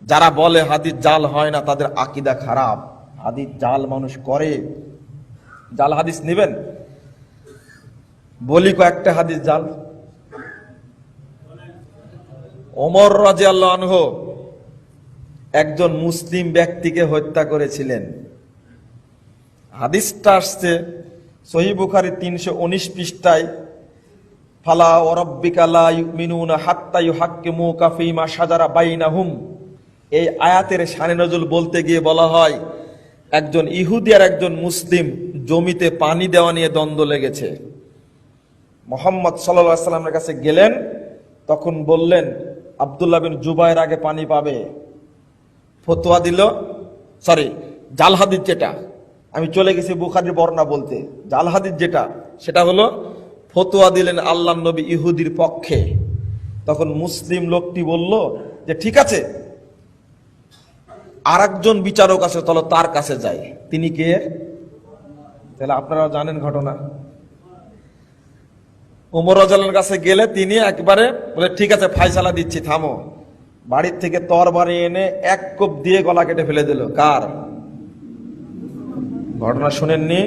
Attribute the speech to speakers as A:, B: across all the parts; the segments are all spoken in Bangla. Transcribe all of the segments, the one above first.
A: যারা বলে হাদিস জাল হয় না তাদের আকীদা খারাপ। হাদিস জাল মানুষ করে। জাল হাদিস নেবেন? বলি কয়েকটা হাদিস জাল। ওমর রাদিয়াল্লাহু আনহু একজন মুসলিম ব্যক্তিকে হত্যা করেছিলেন। হাদিসটা আসছে সহিহ বুখারী 319 পৃষ্ঠায়, ফালা ওয়া রাব্বিকা লা ইউমিনুনা হাত্তা ইউহাক্কিমুকা ফীমা শাজারা বাইনাহুম। এই আয়াতের শানে নজুল বলতে গিয়ে বলা হয়, একজন ইহুদি আর একজন মুসলিম জমিতে পানি দেওয়া নিয়ে দ্বন্দ্ব লেগেছে। মুহাম্মদ সাল্লাল্লাহু আলাইহি ওয়াসাল্লামের কাছে গেলেন, তখন বললেন আব্দুল্লাহ বিন জুবায়ের আগে পানি পাবে। ফতোয়া দিল, জাল হাদিস যেটা, আমি চলে গেছি বুখারীর বর্ণনা বলতে, জাল হাদিস যেটা সেটা হলো ফতোয়া দিলেন আল্লাহর নবী ইহুদির পক্ষে। তখন মুসলিম লোকটি বলল যে ঠিক আছে, আর একজন বিচারক আছে, চলো তার কাছে যাই। তিনি কে? তাহলে আপনারা জানেন ঘটনা। ওমর রাদিয়াল্লাহু কাছে গেলে তিনি একবারে বলে ঠিক আছে ফায়সালা দিচ্ছি, থামো। বাড়ির থেকে তরবারি এনে এক কোপ দিয়ে গলা কেটে ফেলে দিল। কার ঘটনা শুনেননি?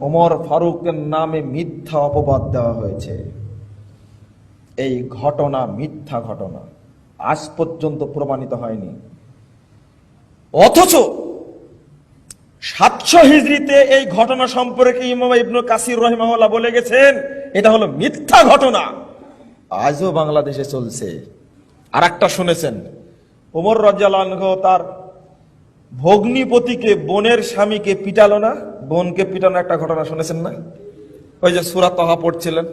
A: ওমর ফারুকের নামে মিথ্যা অপবাদ দেওয়া হয়েছে। এই ঘটনা মিথ্যা ঘটনা, আজ পর্যন্ত প্রমাণিত হয়নি। অথচ 700 হিজরিতে এই ঘটনা সম্পর্কে ইমাম ইবনে কাসির রাহিমাহুল্লাহ বলে গেছেন এটা হলো মিথ্যা ঘটনা। আজও বাংলাদেশে চলছে। আর একটা শুনেছেন, ওমর রাদিয়াল্লাহু আনহু তার ভগ্নিপতিকে, বোনের স্বামীকে পিটালো না? বোনকে পিটানো একটা ঘটনা শুনেছেন না? ওই যে সূরা তাহা পড়ছিলেন,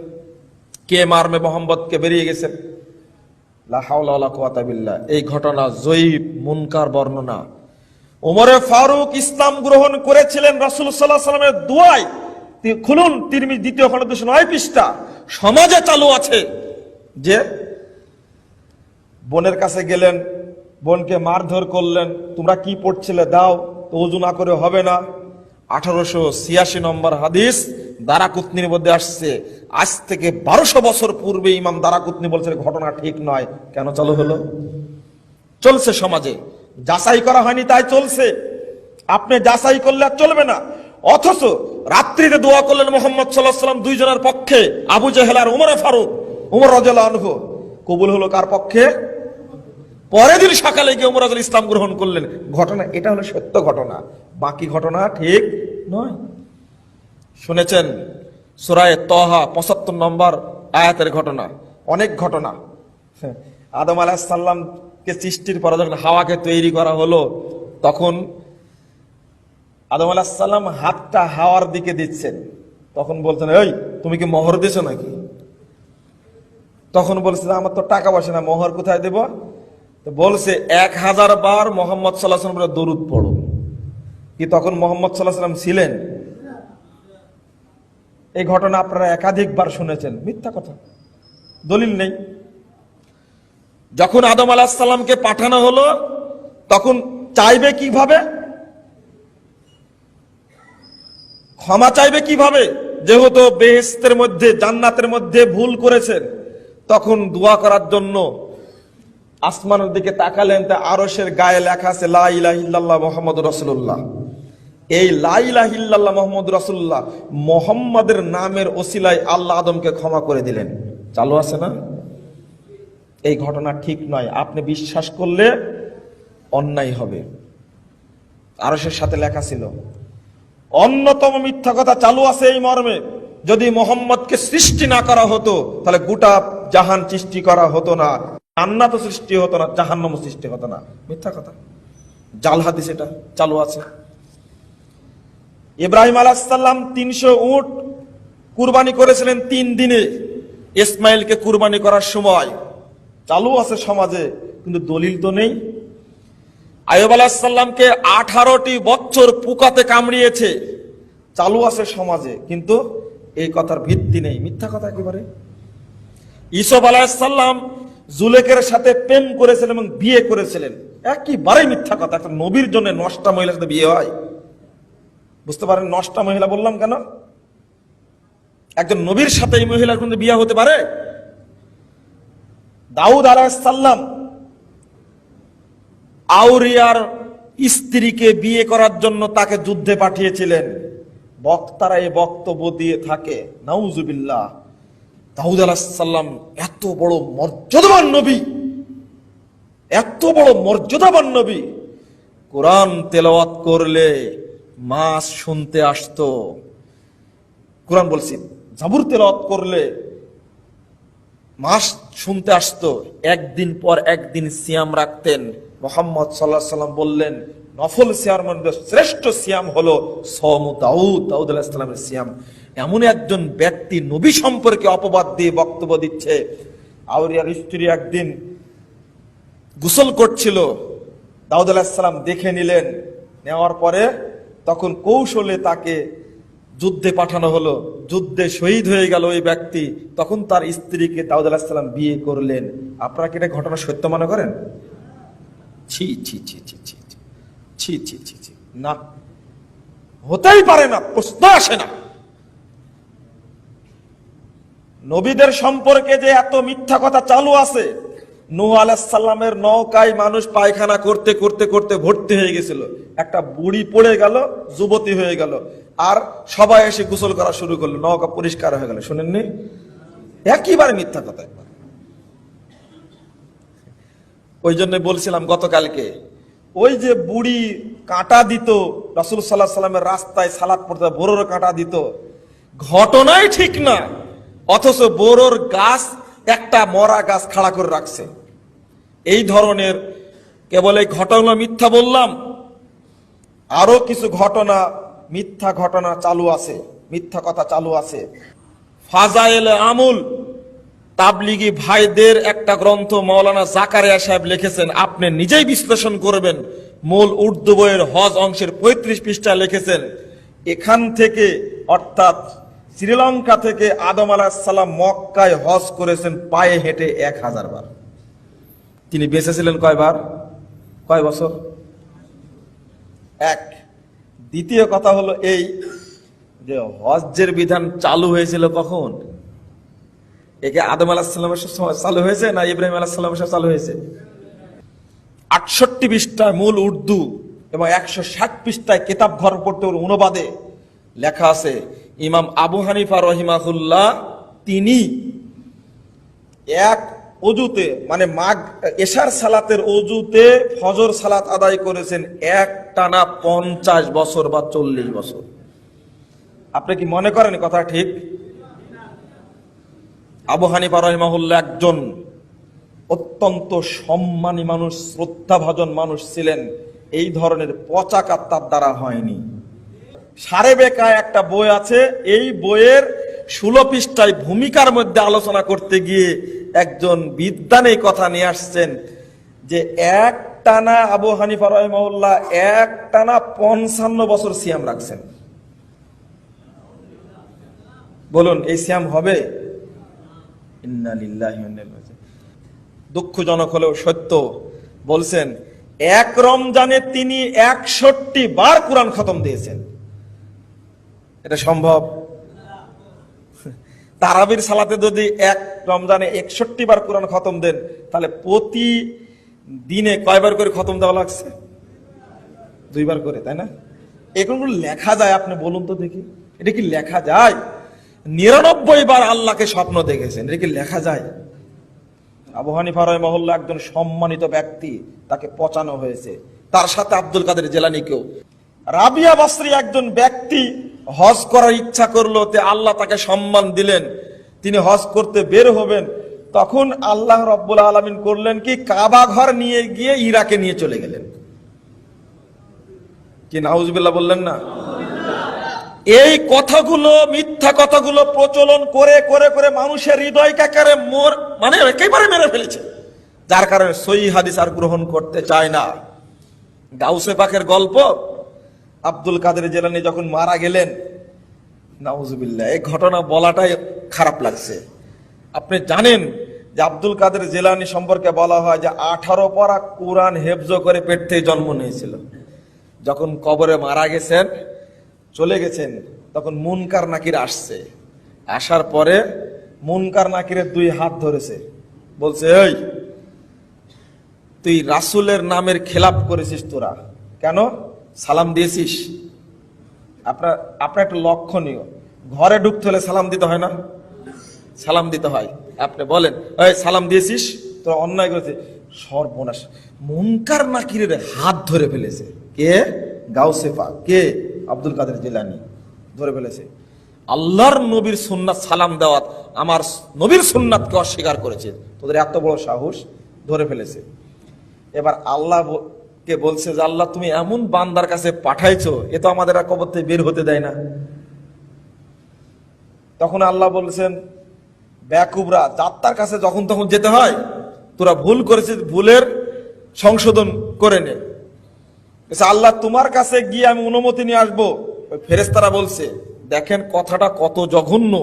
A: কে মারবে মোহাম্মদকে, বেরিয়ে গেছেন লা হাওলা ওয়ালা কুওয়াতা বিল্লাহ। এই ঘটনা জয়ীফ মুনকার বর্ণনা। ওমরে ফারুক ইসলাম গ্রহণ করেছিলেন রাসূল সাল্লাল্লাহু আলাইহি ওয়াসাল্লামের দুআয়। খুলুন তিরমিজি 2য় খণ্ড 209 পৃষ্ঠা। সমাজে চালু আছে যে বোনের কাছে গেলেন, বোনকে মারধর করলেন, তোমরা কি পড়ছিলে দাও, তো ওযু না করে হবে না। 1886 নম্বর হাদিস দারাকুতনির মধ্যে আসছে। আজ থেকে 1200 বছর পূর্বে ইমাম দারাকুতনি বলছেন ঘটনা ঠিক নয়। কেন চালু হলো? চলছে সমাজে, যাচাই করা হয়নি তাই চলছে। আপনি যাচাই করলে আর চলবে না। অথচ রাত্রিতে দোয়া করলেন মুহাম্মদ সাল্লাল্লাহু আলাইহি ওয়াসাল্লাম দুইজনের পক্ষে, আবু জেহেল আর ওমর ফারুক। ওমর রাদিয়াল্লাহু আনহু কবুল হলো কার পক্ষে? পরের দিন সকালে গিয়ে ওমর রাদিয়াল্লাহু ইসলাম গ্রহণ করলেন। ঘটনা এটা হলো সত্য ঘটনা, বাকি ঘটনা ঠিক নয়। শুনেছেন সূরা তাহা 75 নম্বর আয়াতের ঘটনা, অনেক ঘটনা। আদম আলাইহিস সালামকে সৃষ্টির পর যখন হাওয়াকে তৈরি করা হলো, তখন আদম আলাইহিস সালাম হাতটা হাওয়ার দিকে দিচ্ছেন। তখন বলছেন, এই তুমি কি মোহর দিছো নাকি? তখন বলছে আমার তো টাকা পয়সা না, মোহর কোথায় দেব? তো বলছে 1000 বার মুহাম্মদ সাল্লাল্লাহু আলাইহি ওয়াসাল্লামের দরুদ পড়ো। কি তখন মুহাম্মদ সাল্লাল্লাহু আলাইহি ওয়াসাল্লাম ছিলেন? এই ঘটনা আপনারা একাধিকবার শুনেছেন, মিথ্যা কথা, দলিল নেই। যখন আদম আলাইহিস সালামকে পাঠানো হলো, তখন চাইবে কিভাবে? ক্ষমা চাইবে কিভাবে? যেহেতু বেহেশতের মধ্যে, জান্নাতের মধ্যে ভুল করেছেন, তখন দোয়া করার জন্য আসমানের দিকে তাকালেন, তা আরশের গায়ে লেখা আছে লা ইলাহা ইল্লাল্লাহ মুহাম্মাদুর রাসূলুল্লাহ। এই লা ইলাহা ইল্লাল্লাহ মুহাম্মাদুর রাসূলুল্লাহ, মুহাম্মাদের নামের ওসিলায় আল্লাহ আদমকে ক্ষমা করে দিলেন। চালু আছে না? এই ঘটনা ঠিক নয়। আপনি বিশ্বাস করলে অন্যায় হবে। আরশের সাথে লেখা ছিল। অন্যতম মিথ্যা কথা চালু আছে এই মর্মে, যদি মুহাম্মদকে সৃষ্টি না করা হতো তাহলে গোটা জাহান সৃষ্টি করা হতো না, জান্নাত সৃষ্টি হতো না, জাহান্নাম সৃষ্টি হতো না। মিথ্যা কথা, জাল হাদিস এটা চালু আছে। ইব্রাহিম আলাইহিস সালাম 300 উট কুরবানি করেছিলেন 3 দিনে। ইসমাইলকে কুরবানি করার সময় চালু আছে সমাজে, কিন্তু দলিল তো নেই। আইয়ুব আলাইহিস সালামকে 18টি বছর পোকাতে কামড়িয়েছে, চালু আছে সমাজে, কিন্তু এই কথার ভিত্তি নেই, মিথ্যা কথা একেবারে। ইউসুফ আলাইহিস সালাম জুলেখের সাথে প্রেম করেছিলেন এবং বিয়ে করেছিলেন, একেবারেই মিথ্যা কথা। একটা নবীর জন্য নষ্টা মহিলার সাথে বিয়ে হয়? বুঝতে পারেন নষ্টা মহিলা বললাম কেন? একজন নবীর সাথে এই মহিলার কিন্তু বিয়ে হতে পারে? দাউদ আলাইহিস সালাম আউরিয়ার স্ত্রীকে বিয়ে করার জন্য তাকে যুদ্ধে পাঠিয়েছিলেন। বক্তারা এই বক্তব্য দিয়ে থাকে, নাউজুবিল্লাহ, দাউদ আলাইহিস সালাম এত বড় মর্যাদাবান নবী, এত বড় মর্যাদাবান নবী, কোরআন তেলাওয়াত করলে মাস শুনতে আসতো। কোরআন বলছি, জাবুর তেলাওয়াত করলে মাস শুনতে আসতো। একদিন পর একদিন সিয়াম রাখতেন। মুহাম্মদ সাল্লাল্লাহু আলাইহি সাল্লাম বললেন, নফল সিয়ামের মধ্যে শ্রেষ্ঠ সিয়াম হলো সওম দাউদ, দাউদ আলাইহিস সালামের সিয়াম। এমন একজন ব্যক্তি নবী সম্পর্কে অপবাদ দিয়ে বক্তব্য দিচ্ছে। আউরিয়ার স্ত্রী একদিন গোসল করছিল, দাউদ আলাইহিস সালাম দেখে নিলেন। নেওয়ার পরে তখন কৌশলে তাকে যুদ্ধে পাঠানো হলো, যুদ্ধে শহীদ হয়ে গেল ওই ব্যক্তি। তখন তার স্ত্রীকে দাউদ আলাইহিস সালাম বিয়ে করলেন। আপনারা কি এটা ঘটনা সত্য মনে করেন? ছি ছি ছি ছি ছি ছি ছি ছি ছি, না, হতেই পারে না, প্রশ্ন আসে না। নবীদের সম্পর্কে যে এত মিথ্যা কথা চালু আছে, নূহ আলাইহিস সালামের নৌকায় মানুষ পায়খানা করতে করতে করতে ভর্তি হয়ে গেছিল, একটা বুড়ি পড়ে গেল, যুবতী হয়ে গেল, আর সবাই এসে গোসল করা শুরু করলো, নৌকা পরিষ্কার হয়ে গেল। শুনেননি? একেবারে মিথ্যা কথা। ওই জন্য বলছিলাম গতকালকে, ওই যে বুড়ি কাঁটা দিত রাসূল সাল্লাল্লাহু আলাইহি সাল্লামের রাস্তায় সালাত পড়তে, বোরোর কাঁটা দিত, ঘটনাই ঠিক না, অথচ বোরোর গাছ একটা মরা গাছ খাড়া করে রাখছে। এই ধরনের কেবল এই ঘটনা মিথ্যা বললাম, আরো কিছু ঘটনা মিথ্যা ঘটনা চালু আছে, মিথ্যা কথা চালু আছে। ফাজাইল আমুল তাবলিগি ভাইদের একটা গ্রন্থ মাওলানা জাকারিয়া সাহেব লিখেছেন, আপনি নিজেই বিশ্লেষণ করবেন। মূল উর্দু বইয়ের হজ অংশের 35 পৃষ্ঠা লিখেছেন। এখান থেকে অর্থাৎ শ্রীলঙ্কা থেকে আদম আলাইহিস সালাম মক্কায় হজ করেছেন পায়ে হেঁটে 1000 বার। তিনি বেঁচে ছিলেন কয়বার? কয় বছর? এক। দ্বিতীয় কথা হলো এই যে হজ্জের বিধান চালু হয়েছিল কখন? একে আদম আলাইহিস সালামের সময় চালু হয়েছে না ইব্রাহিম আলাইহিস সালামের সময় চালু হয়েছে? 68 পৃষ্ঠায় মূল উর্দু এবং 160 পৃষ্ঠায় কিতাব ঘর পড়তে অনুবাদে লেখা আছে, ইমাম আবু হানিফা রহিমাহুল্লাহ তিনি এক অজুতে, মানে এশার সালাতের অজুতে ফজর সালাত আদায় করেছেন এক টানা 50 বছর বা 40 বছর। আপনি কি মনে করেন কথা ঠিক? আবু হানিফা রাহিমাহুল্লাহ একজন অত্যন্ত সম্মানী মানুষ, শ্রদ্ধাভাজন মানুষ ছিলেন। এই ধরনের পচা কাজ তার দ্বারা হয়নি। সারে বেকায় একটা বই আছে, এই বইয়ের 16 পৃষ্ঠায় ভূমিকার মধ্যে আলোচনা করতে গিয়ে একজন বিদ্বান এই কথা নিয়ে আসছেন যে এক টানা আবু হানিফা রাহিমাহুল্লাহ এক টানা 55 বছর সিয়াম রাখছেন। বলুন এই সিয়াম হবে? ইন্না লিল্লাহি ওয়া ইন্না ইলাইহি রাজিউন। দুঃখজনক হলেও সত্য, বলছেন এক রমজানে তিনি 61 বার কোরআন খতম দিয়েছেন। এটা সম্ভব? তারাবির সালাতে যদি এক রমজানে 61 বার কোরআন খতম দেন, তাহলে প্রতি দিনে কয়বার করে খতম দেওয়া লাগছে? 2 বার করে, তাই না? এগুলো লেখা যায়? আপনি বলুন তো দেখি, এটা কি লেখা যায়? 99 বার আল্লাহকে স্বপ্ন দেখেছেন, এটা কি লেখা যায়? আবু হানিফা রাহিমাহুল্লাহ একজন সম্মানিত ব্যক্তি, তাকে পচানো হয়েছে। তার সাথে আব্দুল কাদের জিলানীকেও। রাবিয়া বসরি একজন ব্যক্তি হজ করার ইচ্ছা করলো, তে আল্লাহ তাকে সম্মান দিলেন, তিনি হজ করতে বের হবেন। তখন আল্লাহ রব্বুল আলামিন করলেন কি, কাবা ঘর নিয়ে গিয়ে ইরাকে নিয়ে চলে গেলেন। কি নাউজুবিল্লাহ বললেন না? এই কথাগুলো, মিথ্যা কথাগুলো প্রচলন করে করে করে মানুষের হৃদয়কে মানে একেবারে মেরে ফেলেছে, যার কারণে সহিহ হাদিস আর গ্রহণ করতে চায় না। গাউসে পাকের গল্প, আব্দুল কাদের জিলানী যখন মারা গেলেন, নাউজুবিল্লাহ, এই ঘটনা বলাটাই খারাপ লাগছে। আপনি জানেন যে আব্দুল কাদের জিলানী সম্পর্কে বলা হয় যে 18 পারা কোরআন হেফজ করে পেট থেকে জন্ম নিয়েছিল। যখন কবরে মারা গেছেন, চলে গেছেন, তখন মুনকার নাকির আসছে। আসার পরে মুনকার নাকিরের 2 হাত ধরেছে, বলছে এই তুই রাসূলের নামের খেলাপ করেছিস তোরা, কেন সালাম দিয়েছিস? আপনার একটু লক্ষণীয়, ঘরে ঢুকতে হলে সালাম দিতে হয় না? সালাম দিতে হয়। আপনি বলেন, এই সালাম দিয়েছিস, তোরা অন্যায় করেছিস। সর্বনাশ, মুনকার নাকিরের হাত ধরে ফেলেছে কে? গাউসে পাক, কে? আব্দুল কাদের জিলানী ধরে ফেলেছে। আল্লাহর নবীর সুন্নাত সালাম দেওয়াত, আমার নবীর সুন্নাতকে অস্বীকার করেছে, তোদের এত বড় সাহস, ধরে ফেলেছে। এবার আল্লাহ কে বলছে যে আল্লাহ তুমি এমন বান্দার কাছে পাঠাইছো, এ তো আমাদের আর কবর থেকে বের হতে দেয় না। তখন আল্লাহ বলছেন, বেকুবরা, যাত্রার কাছে যখন তখন যেতে হয়, তোরা ভুল করেছিস, ভুলের সংশোধন করে নে। আল্লাহ তোমার কাছে গিয়ে আমি অনুমতি নিয়ে আসবো। ফেরেশতারা বলছে, দেখেন কথাটা কত জঘন্য।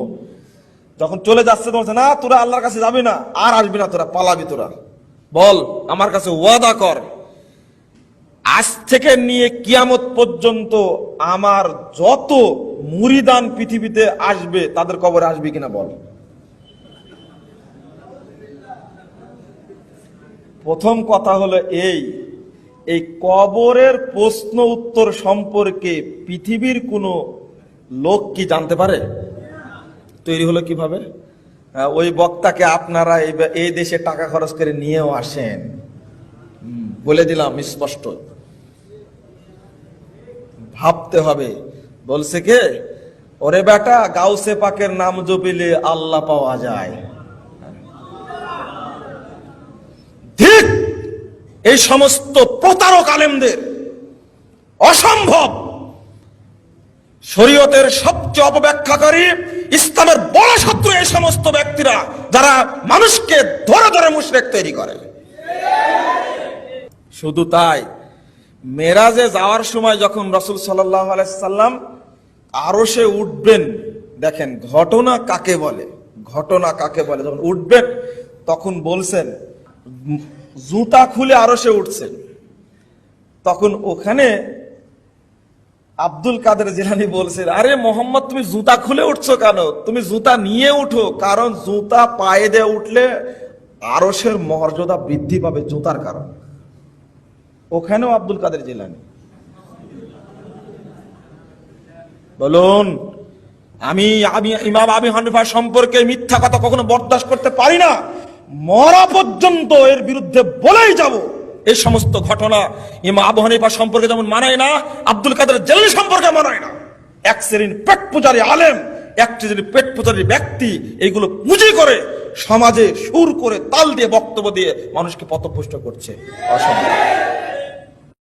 A: যখন চলে যাচ্ছে বলছে, না তোরা আল্লাহর কাছে যাবি না, আর আসবি না, তোরা পালাবি। তোরা বল আমার কাছে ওয়াদা কর, আজ থেকে নিয়ে কিয়ামত পর্যন্ত আমার যত মুরিদান পৃথিবীতে আসবে তাদের কবরে আসবি কিনা বল। প্রথম কথা হলো এই কবরের প্রশ্ন উত্তর সম্পর্কে পৃথিবীর কোনো লোক কি জানতে পারে? তৈরি হলো কিভাবে? ওই বক্তাকে আপনারা এই দেশে টাকা খরচ করে নিয়েও আসেন, বলে দিলাম স্পষ্ট, ভাবতে হবে। বলছে কে? ওরে বেটা, গাউসে পাকের নাম জপিলে আল্লাহ পাওয়া যায়। ঠিক এই সমস্ত প্রতারক আলেমদের অসম্ভব, শরীয়তের সবচেয়ে অপব্যাখ্যাকারী, ইসলামের বড় শত্রু এই সমস্ত ব্যক্তিরা, যারা মানুষকে ধরে ধরে মুশরিক তৈরি করে। শুধু তাই, মেরাজে যাওয়ার সময় যখন রাসূল সাল্লাল্লাহু আলাইহি সাল্লাম আরশে উঠবেন, দেখেন ঘটনা কাকে বলে, ঘটনা কাকে বলে। যখন উঠবেন তখন বলছেন, জুতা খুলে আরশে উঠছেন। তখন ওখানে আব্দুল কাদের জিলানী বলছেন, আরে মোহাম্মদ তুমি জুতা খুলে উঠছো কেন? তুমি জুতা নিয়ে উঠো, কারণ জুতা পায়ে দিয়ে উঠলে আরশের মর্যাদা বৃদ্ধি পাবে জুতার কারণ। ওখানেও আব্দুল কাদের জিলানী বলুন, আমি ইমাম আবু হানিফা সম্পর্কে মিথ্যা কথা কখনো বরদাস্ত করতে পারি না, মরা পর্যন্ত এর বিরুদ্ধে বলেই যাব। এই সমস্ত ঘটনা ইমাম আবু হানিফা সম্পর্কে যেমন মানায় না, আব্দুল কাদের জিলানী সম্পর্কে মানায় না। এক শ্রেণীর পেট পূজারী আলেম, এক শ্রেণীর পেট পূজারী ব্যক্তি, এইগুলো পুঁজি করে সমাজে সুর করে তাল দিয়ে বক্তব্য দিয়ে মানুষকে পথভ্রষ্ট করছে। অসম্ভব।